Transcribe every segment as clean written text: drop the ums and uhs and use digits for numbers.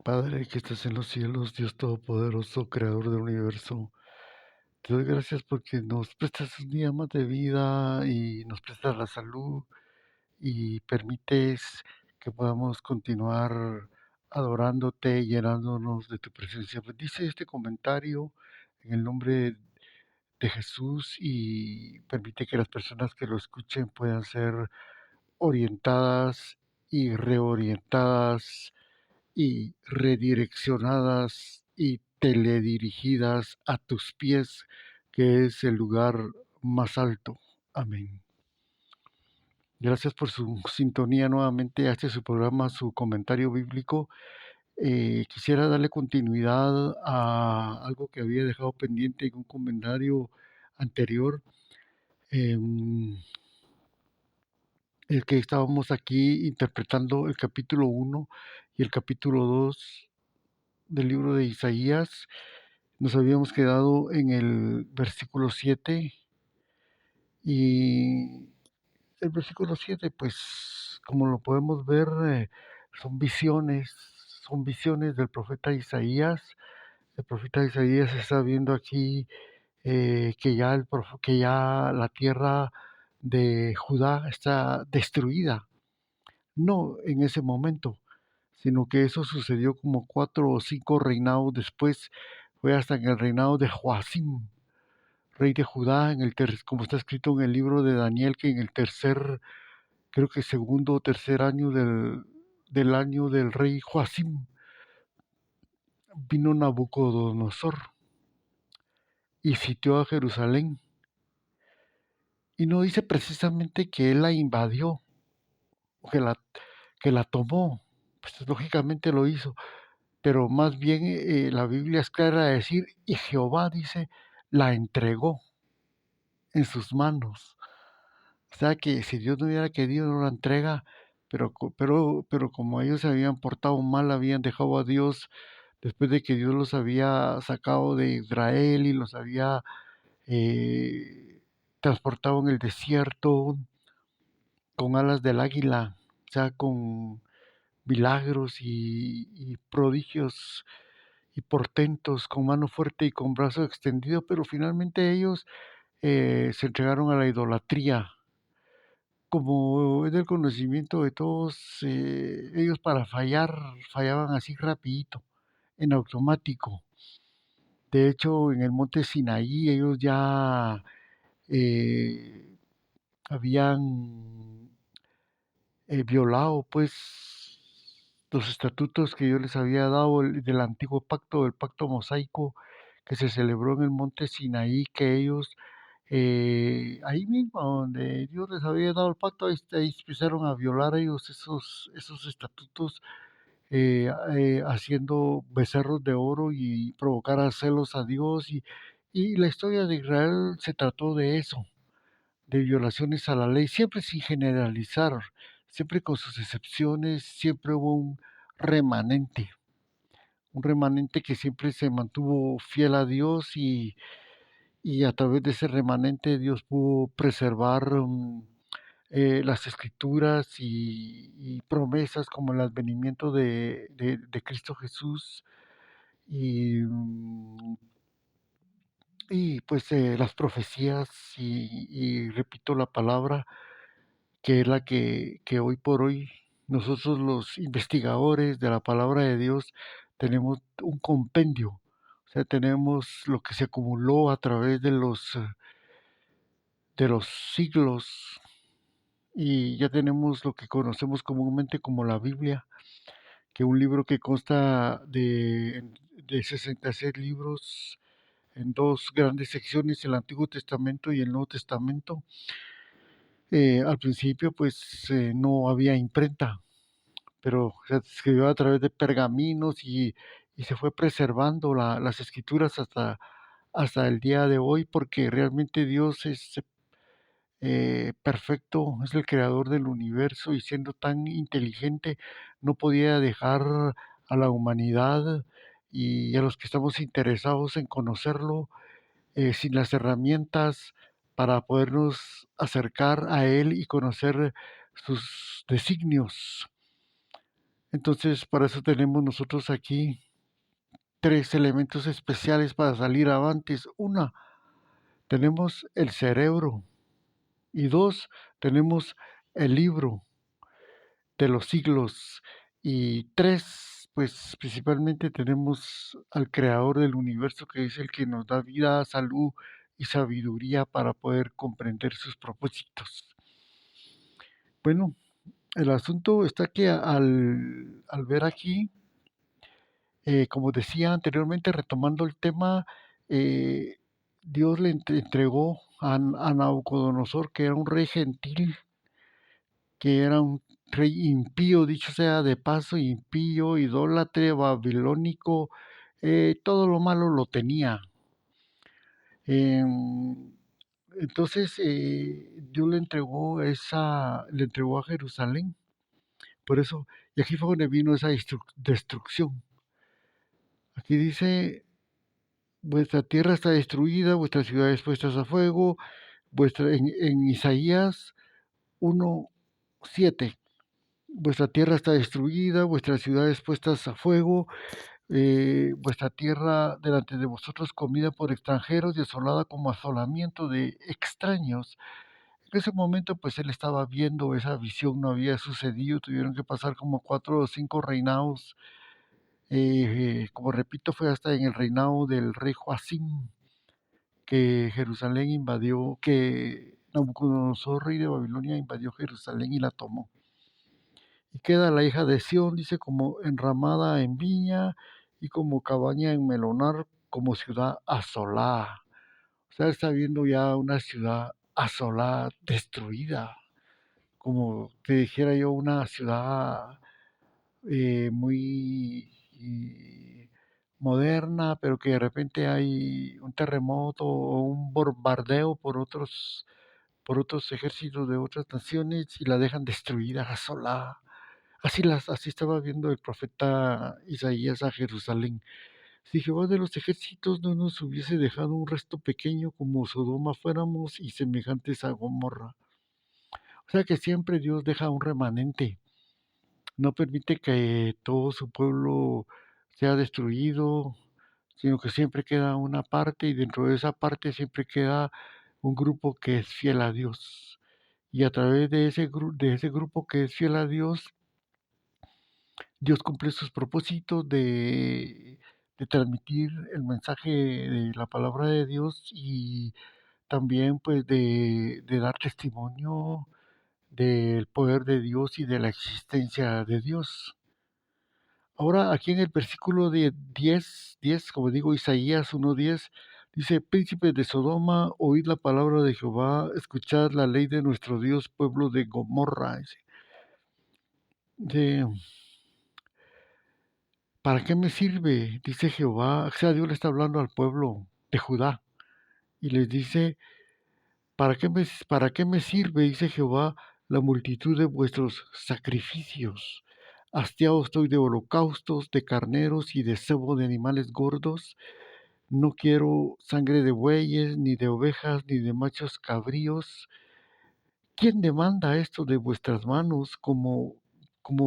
Padre que estás en los cielos, Dios Todopoderoso, Creador del universo, te doy gracias porque nos prestas un día más de vida y nos prestas la salud y permites que podamos continuar adorándote y llenándonos de tu presencia. Bendice este comentario en el nombre de Jesús y permite que las personas que lo escuchen puedan ser orientadas y reorientadas y redireccionadas y teledirigidas a tus pies, que es el lugar más alto. Amén. Gracias por su sintonía nuevamente a este su programa, su comentario bíblico. Quisiera darle continuidad a algo que había dejado pendiente en un comentario anterior, el que estábamos aquí interpretando el capítulo 1 y el capítulo 2 del libro de Isaías. Nos habíamos quedado en el versículo 7 y el versículo 7, pues como lo podemos ver, son visiones, son visiones del profeta Isaías. El profeta Isaías está viendo aquí que ya la tierra de Judá está destruida. No en ese momento, sino que eso sucedió como 4 o 5 reinados después. Fue hasta en el reinado de Joacim, rey de Judá, como está escrito en el libro de Daniel, que en el tercer, creo que segundo o tercer año del año del rey Joacim, vino Nabucodonosor y sitió a Jerusalén. Y no dice precisamente que él la invadió, o que la tomó, pues lógicamente lo hizo, pero más bien la Biblia es clara a decir, y Jehová dice, la entregó en sus manos. O sea que si Dios no hubiera querido, no la entrega, pero como ellos se habían portado mal, habían dejado a Dios después de que Dios los había sacado de Israel y los había transportado en el desierto con alas del águila, o sea, con milagros y prodigios y portentos, con mano fuerte y con brazo extendido, pero finalmente ellos se entregaron a la idolatría. Como es del conocimiento de todos, ellos para fallar, fallaban así rapidito, en automático. De hecho, en el monte Sinaí ellos ya eh, habían violado pues los estatutos que yo les había dado del antiguo pacto, del pacto mosaico que se celebró en el monte Sinaí, que ellos ahí mismo donde Dios les había dado el pacto, ahí empezaron a violar ellos esos estatutos, haciendo becerros de oro y provocar a celos a Dios. Y la historia de Israel se trató de eso, de violaciones a la ley, siempre sin generalizar, siempre con sus excepciones, siempre hubo un remanente que siempre se mantuvo fiel a Dios y a través de ese remanente Dios pudo preservar las escrituras y promesas como el advenimiento de Cristo Jesús y, pues las profecías y repito la palabra que es la que hoy por hoy nosotros los investigadores de la palabra de Dios tenemos un compendio, o sea, tenemos lo que se acumuló a través de los siglos y ya tenemos lo que conocemos comúnmente como la Biblia, que es un libro que consta de 66 libros en dos grandes secciones, el Antiguo Testamento y el Nuevo Testamento. Al principio pues no había imprenta, pero se escribió a través de pergaminos y se fue preservando las escrituras hasta el día de hoy, porque realmente Dios es perfecto, es el creador del universo y siendo tan inteligente no podía dejar a la humanidad y a los que estamos interesados en conocerlo sin las herramientas para podernos acercar a Él y conocer sus designios. Entonces, para eso tenemos nosotros aquí tres elementos especiales para salir avantes. Una, tenemos el cerebro y dos, tenemos el libro de los siglos y tres, pues principalmente tenemos al creador del universo que es el que nos da vida, salud y sabiduría para poder comprender sus propósitos. Bueno, el asunto está que al ver aquí, como decía anteriormente, retomando el tema, eh, Dios le entregó a Nabucodonosor, que era un rey gentil, que era un rey impío, dicho sea de paso, impío, idólatre, babilónico, todo lo malo lo tenía. Em, entonces, Dios le entregó a Jerusalén. Por eso, y aquí fue donde vino esa destrucción. Aquí dice, vuestra tierra está destruida, vuestras ciudades puestas a fuego, en Isaías 1:7. Vuestra tierra está destruida, vuestras ciudades puestas a fuego, vuestra tierra delante de vosotros comida por extranjeros, desolada como asolamiento de extraños. En ese momento, pues él estaba viendo esa visión, no había sucedido, tuvieron que pasar como 4 o 5 reinados. Como repito, fue hasta en el reinado del rey Joacim que Jerusalén invadió, que Nabucodonosor, rey de Babilonia, invadió Jerusalén y la tomó. Y queda la hija de Sión, dice, como enramada en viña y como cabaña en melonar, como ciudad asolada. O sea, está viendo ya una ciudad asolada, destruida, como te dijera yo, una ciudad muy moderna, pero que de repente hay un terremoto o un bombardeo por otros ejércitos de otras naciones y la dejan destruida, asolada. Así estaba viendo el profeta Isaías a Jerusalén. Si Jehová de los ejércitos no nos hubiese dejado un resto pequeño como Sodoma fuéramos y semejantes a Gomorra. O sea que siempre Dios deja un remanente, no permite que todo su pueblo sea destruido, sino que siempre queda una parte y dentro de esa parte siempre queda un grupo que es fiel a Dios. Y a través de ese grupo que es fiel a Dios, Dios cumple sus propósitos de transmitir el mensaje de la palabra de Dios y también pues de dar testimonio del poder de Dios y de la existencia de Dios. Ahora aquí en el versículo de 10, como digo, Isaías 1:10, dice, príncipes de Sodoma, oíd la palabra de Jehová, escuchad la ley de nuestro Dios, pueblo de Gomorra. Dice, ¿para qué me sirve? Dice Jehová, o sea, Dios le está hablando al pueblo de Judá y les dice, para qué me sirve? Dice Jehová, la multitud de vuestros sacrificios. Hastiado estoy de holocaustos, de carneros y de cebo de animales gordos. No quiero sangre de bueyes, ni de ovejas, ni de machos cabríos. ¿Quién demanda esto de vuestras manos, como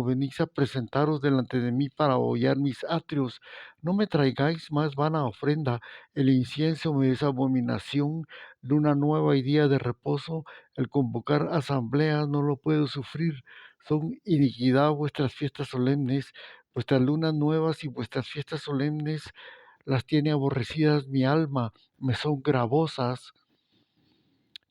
venís a presentaros delante de mí para hollar mis atrios? No me traigáis más vana ofrenda, el incienso me es abominación, luna nueva y día de reposo, el convocar asambleas no lo puedo sufrir. Son iniquidad vuestras fiestas solemnes, vuestras lunas nuevas y vuestras fiestas solemnes las tiene aborrecidas mi alma, me son gravosas.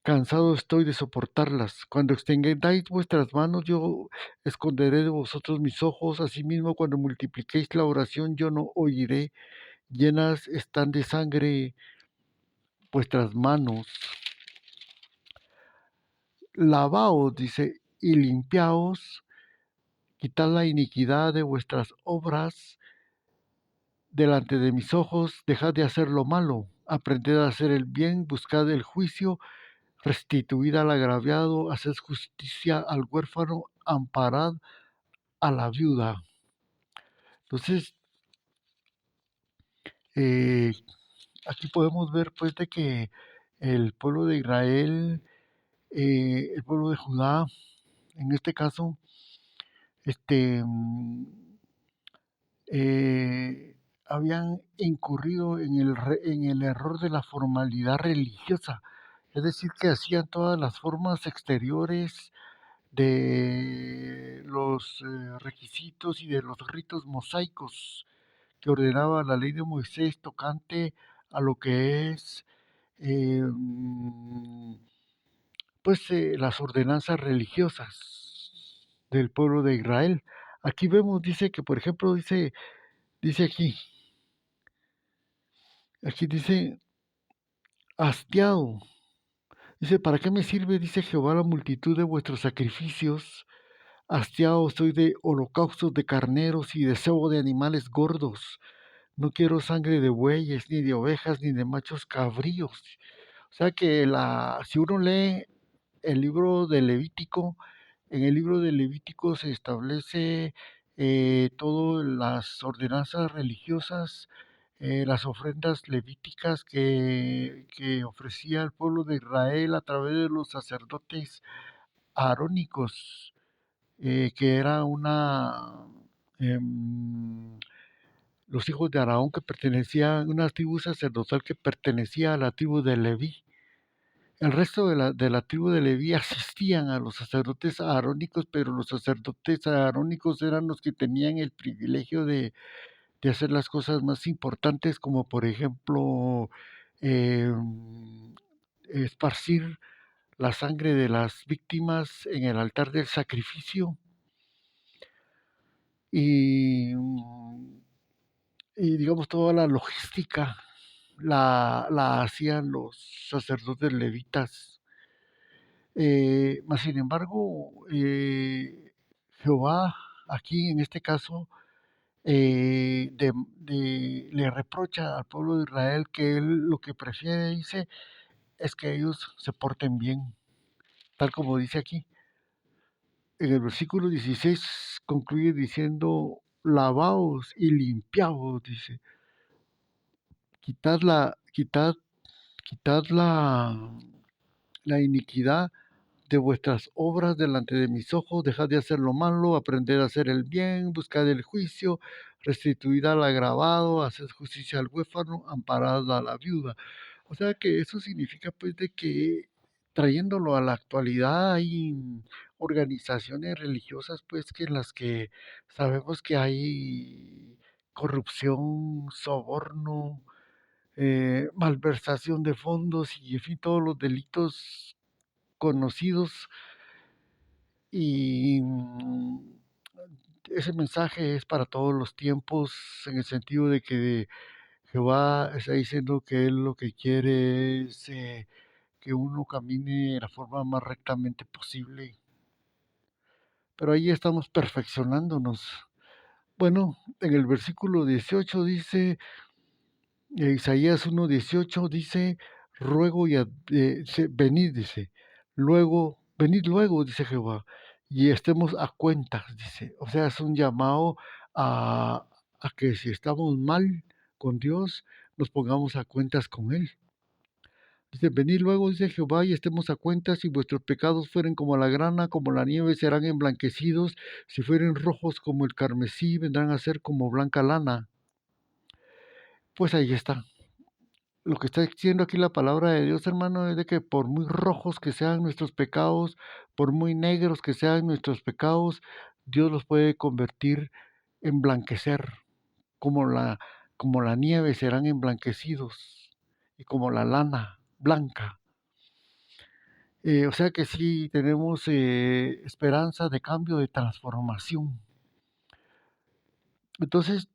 Cansado estoy de soportarlas. Cuando extendáis vuestras manos, yo esconderé de vosotros mis ojos. Asimismo, cuando multipliquéis la oración, yo no oiré. Llenas están de sangre vuestras manos. Lavaos, dice, y limpiaos. Quitad la iniquidad de vuestras obras delante de mis ojos. Dejad de hacer lo malo. Aprended a hacer el bien. Buscad el juicio. Restituid al agraviado, haced justicia al huérfano, amparad a la viuda. Entonces, eh, aquí podemos ver pues de que el pueblo de Israel, el pueblo de Judá, en este caso, este, habían incurrido en el error de la formalidad religiosa, es decir, que hacían todas las formas exteriores de los requisitos y de los ritos mosaicos que ordenaba la ley de Moisés tocante a lo que es las ordenanzas religiosas del pueblo de Israel. Aquí vemos, dice que, por ejemplo, dice aquí dice, hastiado. Dice, ¿para qué me sirve, dice Jehová, la multitud de vuestros sacrificios? Hastiado estoy de holocaustos de carneros y de cebo de animales gordos. No quiero sangre de bueyes, ni de ovejas, ni de machos cabríos. O sea que si uno lee el libro de Levítico, en el libro de Levítico se establece todas las ordenanzas religiosas, las ofrendas levíticas que ofrecía el pueblo de Israel a través de los sacerdotes arónicos, que era em, los hijos de Araón que pertenecían, una tribu sacerdotal que pertenecía a la tribu de Leví. El resto de la tribu de Leví asistían a los sacerdotes arónicos, pero los sacerdotes arónicos eran los que tenían el privilegio de hacer las cosas más importantes, como por ejemplo esparcir la sangre de las víctimas en el altar del sacrificio y, y digamos toda la logística la hacían los sacerdotes levitas. Mas sin embargo, Jehová, aquí en este caso, le reprocha al pueblo de Israel que él lo que prefiere, dice, es que ellos se porten bien, tal como dice aquí. En el versículo 16 concluye diciendo, lavaos y limpiaos, dice, quitad la, quitad, quitad la iniquidad de vuestras obras delante de mis ojos, dejad de hacer lo malo, aprended a hacer el bien, buscad el juicio, restituid al agravado, haced justicia al huérfano, amparad a la viuda. O sea que eso significa pues de que trayéndolo a la actualidad hay organizaciones religiosas pues que en las que sabemos que hay corrupción, soborno, malversación de fondos y en fin todos los delitos conocidos y ese mensaje es para todos los tiempos en el sentido de que Jehová está diciendo que Él lo que quiere es que uno camine de la forma más rectamente posible. Pero ahí estamos perfeccionándonos. Bueno, en el versículo 18 dice, Isaías 1:18 dice, ruego y venid, dice, luego, venid luego, dice Jehová, y estemos a cuentas, dice. O sea, es un llamado a que si estamos mal con Dios, nos pongamos a cuentas con Él. Dice, venid luego, dice Jehová, y estemos a cuentas, si vuestros pecados fueren como la grana, como la nieve, serán emblanquecidos, si fueren rojos como el carmesí, vendrán a ser como blanca lana. Pues ahí está. Lo que está diciendo aquí la palabra de Dios, hermano, es de que por muy rojos que sean nuestros pecados, por muy negros que sean nuestros pecados, Dios los puede convertir en blanquecer, como como la nieve serán emblanquecidos y como la lana blanca. O sea que sí tenemos esperanza de cambio, de transformación. Entonces,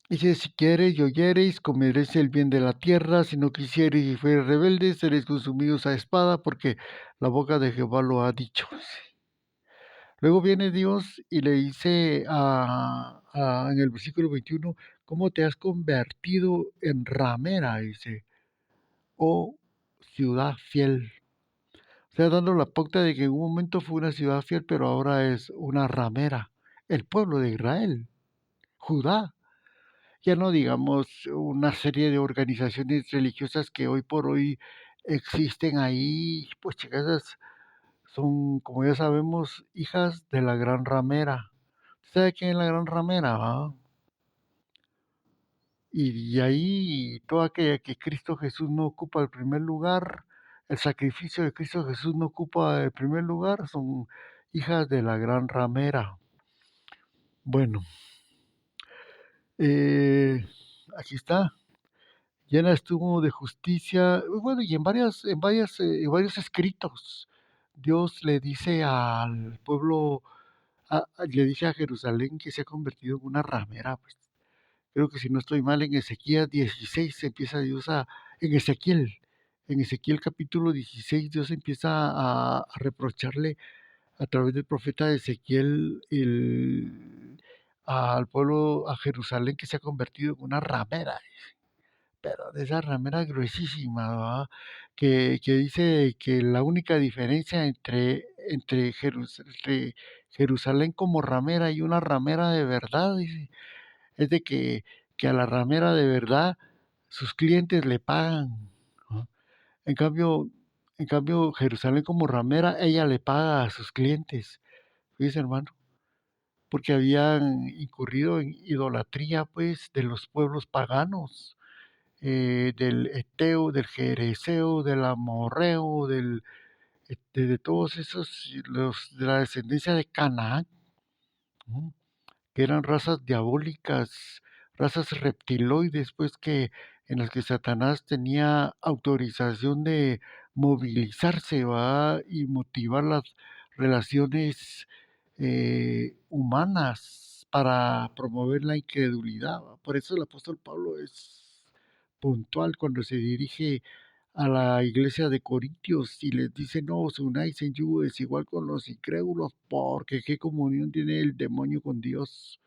dice, si quieres y oyereis, comeréis el bien de la tierra, si no quisiereis y fuereis rebeldes, seréis consumidos a espada, porque la boca de Jehová lo ha dicho. Luego viene Dios y le dice en el versículo 21, ¿cómo te has convertido en ramera? Dice, oh ciudad fiel. O sea, dando la pauta de que en un momento fue una ciudad fiel, pero ahora es una ramera. El pueblo de Israel, Judá. Ya no digamos una serie de organizaciones religiosas que hoy por hoy existen ahí, pues chicas, esas son, como ya sabemos, hijas de la gran ramera. ¿Sabe quién es la gran ramera? ¿Va? Y ahí toda aquella que Cristo Jesús no ocupa el primer lugar, el sacrificio de Cristo Jesús no ocupa el primer lugar, son hijas de la gran ramera. Bueno, eh, aquí está. Llena estuvo de justicia, bueno, y en varios escritos, Dios le dice al pueblo, le dice a Jerusalén que se ha convertido en una ramera, pues. Creo que si no estoy mal, en Ezequiel 16 empieza Dios en Ezequiel, en Ezequiel capítulo 16, Dios empieza a reprocharle a través del profeta Ezequiel al pueblo, a Jerusalén, que se ha convertido en una ramera, pero de esa ramera gruesísima, ¿verdad? Que dice que la única diferencia entre Jerusalén como ramera y una ramera de verdad, dice, es de que a la ramera de verdad sus clientes le pagan, ¿no? En cambio, en cambio, Jerusalén como ramera, ella le paga a sus clientes, fíjese hermano, porque habían incurrido en idolatría, pues, de los pueblos paganos, del Eteo, del Jereseo, del Amorreo, de todos esos, de la descendencia de Canaán, ¿no? Que eran razas diabólicas, razas reptiloides, pues que en las que Satanás tenía autorización de movilizarse, ¿va? Y motivar las relaciones humanas para promover la incredulidad, ¿va? Por eso el apóstol Pablo es puntual cuando se dirige a la iglesia de Corintios y les dice, no os unáis en yugo desigual con los incrédulos, porque qué comunión tiene el demonio con Dios.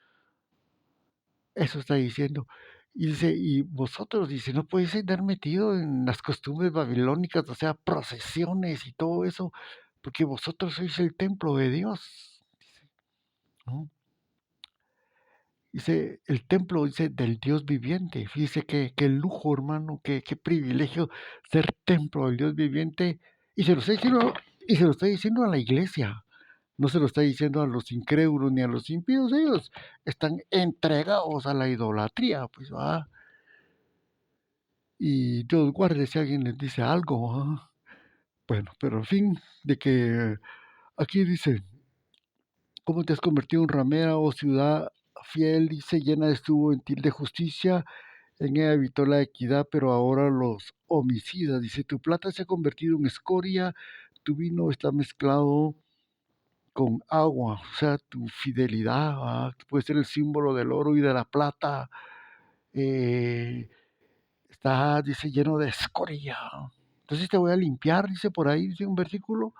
Eso está diciendo. Y dice, y vosotros, dice, no podéis andar metido en las costumbres babilónicas, o sea, procesiones y todo eso, porque vosotros sois el templo de Dios, ¿no? Dice, el templo, dice, del Dios viviente. Fíjese qué lujo, hermano, qué privilegio ser templo del Dios viviente. Y se lo está diciendo, y se lo está diciendo a la iglesia. No se lo está diciendo a los incrédulos ni a los impíos. Ellos están entregados a la idolatría, pues, ¿va? Y Dios guarde si alguien les dice algo, ¿va? Bueno, pero en fin, de que aquí dice, ¿cómo te has convertido en ramera, oh ciudad fiel? Dice, llena estuvo en ti de justicia, en ella habitó la equidad, pero ahora los homicidas. Dice, tu plata se ha convertido en escoria, tu vino está mezclado con agua, o sea, tu fidelidad, ¿va? Que puede ser el símbolo del oro y de la plata, está, dice, lleno de escoria. Entonces te voy a limpiar, dice por ahí, dice un versículo,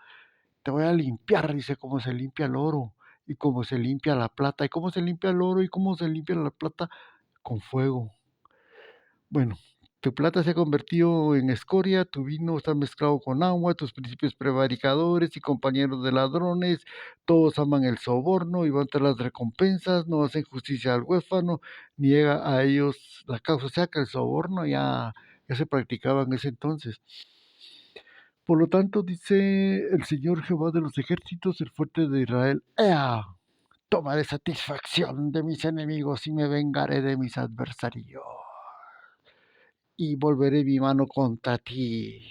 te voy a limpiar, dice, como se limpia el oro y cómo se limpia la plata. ¿Y cómo se limpia el oro y cómo se limpia la plata? Con fuego. Bueno, tu plata se ha convertido en escoria, tu vino está mezclado con agua, tus príncipes prevaricadores y compañeros de ladrones, todos aman el soborno y van tras las recompensas, no hacen justicia al huérfano, niega a ellos la causa. O sea que el soborno ya se practicaba en ese entonces. Por lo tanto, dice el Señor Jehová de los ejércitos, el fuerte de Israel, ¡Ea! Tomaré satisfacción de mis enemigos y me vengaré de mis adversarios y volveré mi mano contra ti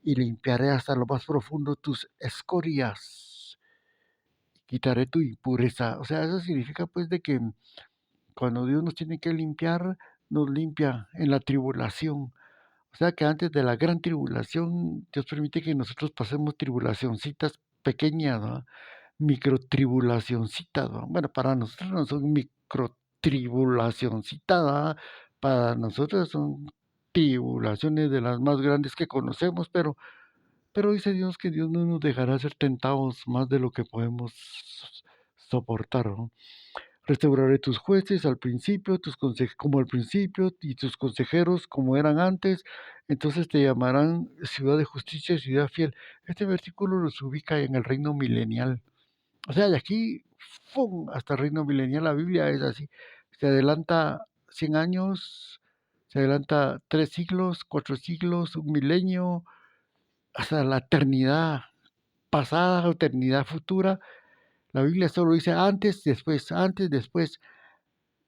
y limpiaré hasta lo más profundo tus escorias, quitaré tu impureza. O sea, eso significa pues de que cuando Dios nos tiene que limpiar, nos limpia en la tribulación. O sea que antes de la gran tribulación, Dios permite que nosotros pasemos tribulacioncitas pequeñas, ¿no? Microtribulacioncitas, ¿no? Bueno, para nosotros no son microtribulacioncitas, ¿no? Para nosotros son tribulaciones de las más grandes que conocemos, pero dice Dios que Dios no nos dejará ser tentados más de lo que podemos soportar, ¿no? Restauraré tus jueces al principio, como al principio, y tus consejeros como eran antes. Entonces te llamarán ciudad de justicia, ciudad fiel. Este versículo los ubica en el reino milenial. O sea, de aquí, ¡fum!, hasta el reino milenial, la Biblia es así. Se adelanta 100 años, se adelanta 3 siglos, 4 siglos, un milenio, hasta la eternidad pasada, eternidad futura. La Biblia solo dice antes, después, antes, después.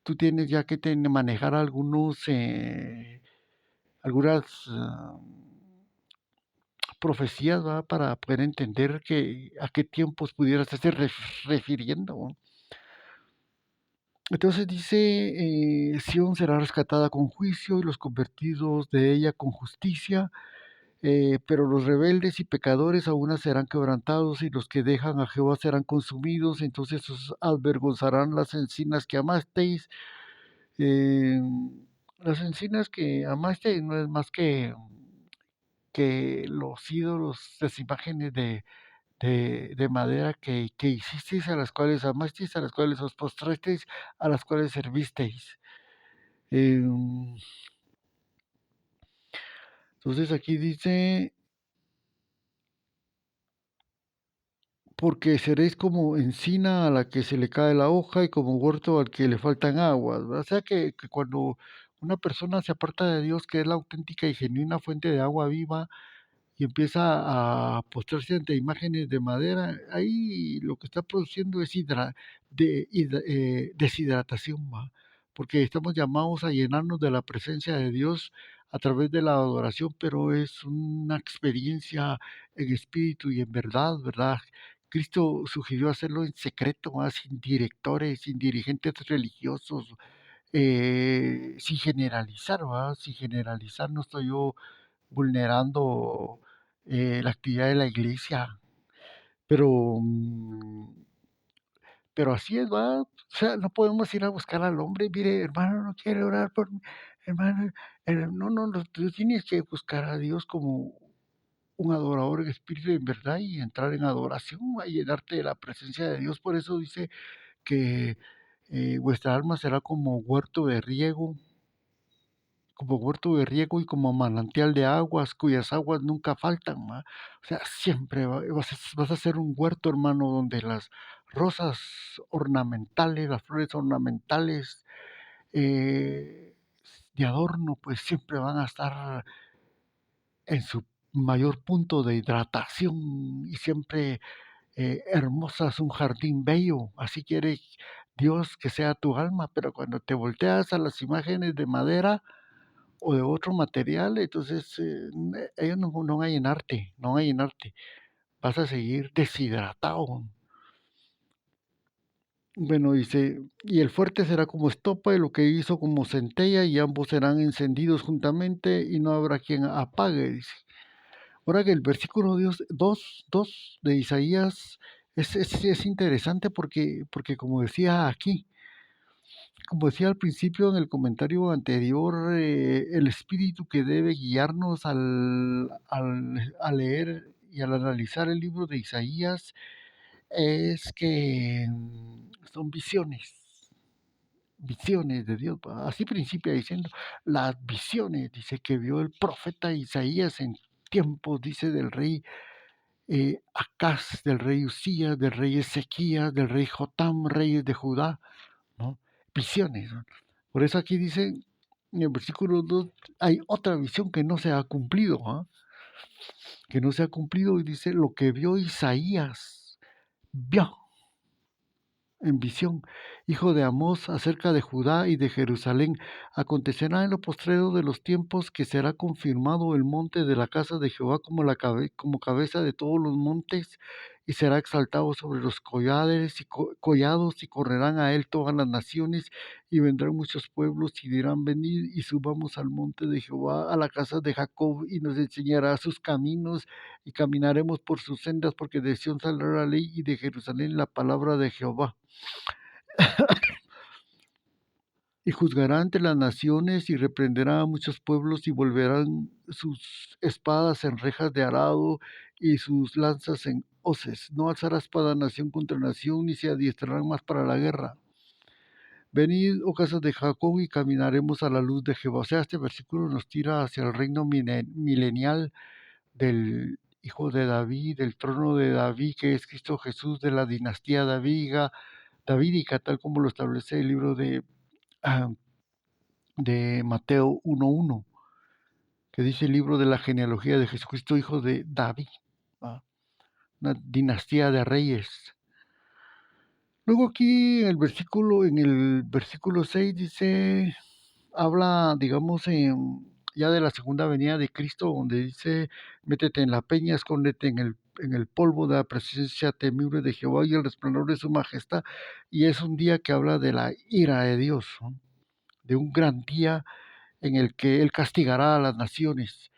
tú tienes ya que manejar algunas profecías, ¿va? Para poder entender a qué tiempos pudieras estarse refiriendo. Entonces dice, Sión será rescatada con juicio y los convertidos de ella con justicia, pero los rebeldes y pecadores aún serán quebrantados y los que dejan a Jehová serán consumidos, entonces os avergonzarán las encinas que amasteis. Eh, las encinas que amasteis no es más que los ídolos, las imágenes de madera que hicisteis, a las cuales amasteis, a las cuales os postrasteis, a las cuales servisteis. Entonces aquí dice, porque seréis como encina a la que se le cae la hoja y como huerto al que le faltan aguas. O sea que cuando una persona se aparta de Dios, que es la auténtica y genuina fuente de agua viva, y empieza a postrarse ante imágenes de madera, ahí lo que está produciendo es deshidratación, ¿va? Porque estamos llamados a llenarnos de la presencia de Dios a través de la adoración, pero es una experiencia en espíritu y en verdad, ¿verdad? Cristo sugirió hacerlo en secreto, ¿va? Sin directores, sin dirigentes religiosos, sin generalizar, ¿va? Sin generalizar, no estoy yo vulnerando la actividad de la iglesia, pero, pero así es, ¿va? O sea, no podemos ir a buscar al hombre, mire, hermano, no quiere orar por mí, hermano, no, tú tienes que buscar a Dios como un adorador en espíritu y en verdad y entrar en adoración, a llenarte de la presencia de Dios. Por eso dice que vuestra alma será como huerto de riego y como manantial de aguas, cuyas aguas nunca faltan, ¿va? O sea, siempre vas a ser un huerto, hermano, donde las rosas ornamentales, las flores ornamentales eh, de adorno, pues siempre van a estar en su mayor punto de hidratación y siempre hermosas, un jardín bello. Así quiere Dios que sea tu alma, pero cuando te volteas a las imágenes de madera, o de otro material, entonces ellos no van a llenarte, no van a llenarte. Vas a seguir deshidratado. Bueno, dice, y el fuerte será como estopa y lo que hizo como centella y ambos serán encendidos juntamente y no habrá quien apague, dice. Ahora que el versículo 2 de Isaías es interesante porque como decía aquí, como decía al principio en el comentario anterior, el espíritu que debe guiarnos a leer y al analizar el libro de Isaías es que son visiones de Dios. Así principia diciendo, las visiones, dice que vio el profeta Isaías en tiempos, dice, del rey Acaz, del rey Usías, del rey Ezequías, del rey Jotam, reyes de Judá, ¿no? Visiones, ¿no? Por eso aquí dice, en el versículo 2 hay otra visión que no se ha cumplido, ¿ah? Que no se ha cumplido y dice lo que vio Isaías, vio en visión, hijo de Amós, acerca de Judá y de Jerusalén. Acontecerá en lo postrero de los tiempos que será confirmado el monte de la casa de Jehová como, como cabeza de todos los montes, y será exaltado sobre los collados, y correrán a él todas las naciones, y vendrán muchos pueblos, y dirán, venid y subamos al monte de Jehová, a la casa de Jacob, y nos enseñará sus caminos, y caminaremos por sus sendas, porque de Sión saldrá la ley, y de Jerusalén la palabra de Jehová. Y juzgará ante las naciones y reprenderá a muchos pueblos y volverán sus espadas en rejas de arado y sus lanzas en hoces. No alzará espada nación contra nación ni se adiestrarán más para la guerra. Venid, oh casas de Jacob, y caminaremos a la luz de Jehová. O sea, este versículo nos tira hacia el reino milenial del hijo de David, del trono de David, que es Cristo Jesús, de la dinastía davídica, tal como lo establece el libro ah, de Mateo 1:1, que dice el libro de la genealogía de Jesucristo, hijo de David, ¿va? Una dinastía de reyes. Luego aquí en el versículo 6 dice, habla, digamos, ya de la segunda venida de Cristo, donde dice, métete en la peña, escóndete en el polvo de la presencia temible de Jehová y el resplandor de su majestad. Y es un día que habla de la ira de Dios, ¿no? De un gran día en el que Él castigará a las naciones.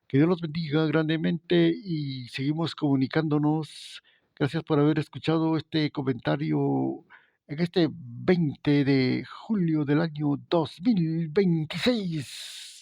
Que Dios los bendiga grandemente y seguimos comunicándonos. Gracias por haber escuchado este comentario en este 20 de julio del año 2026.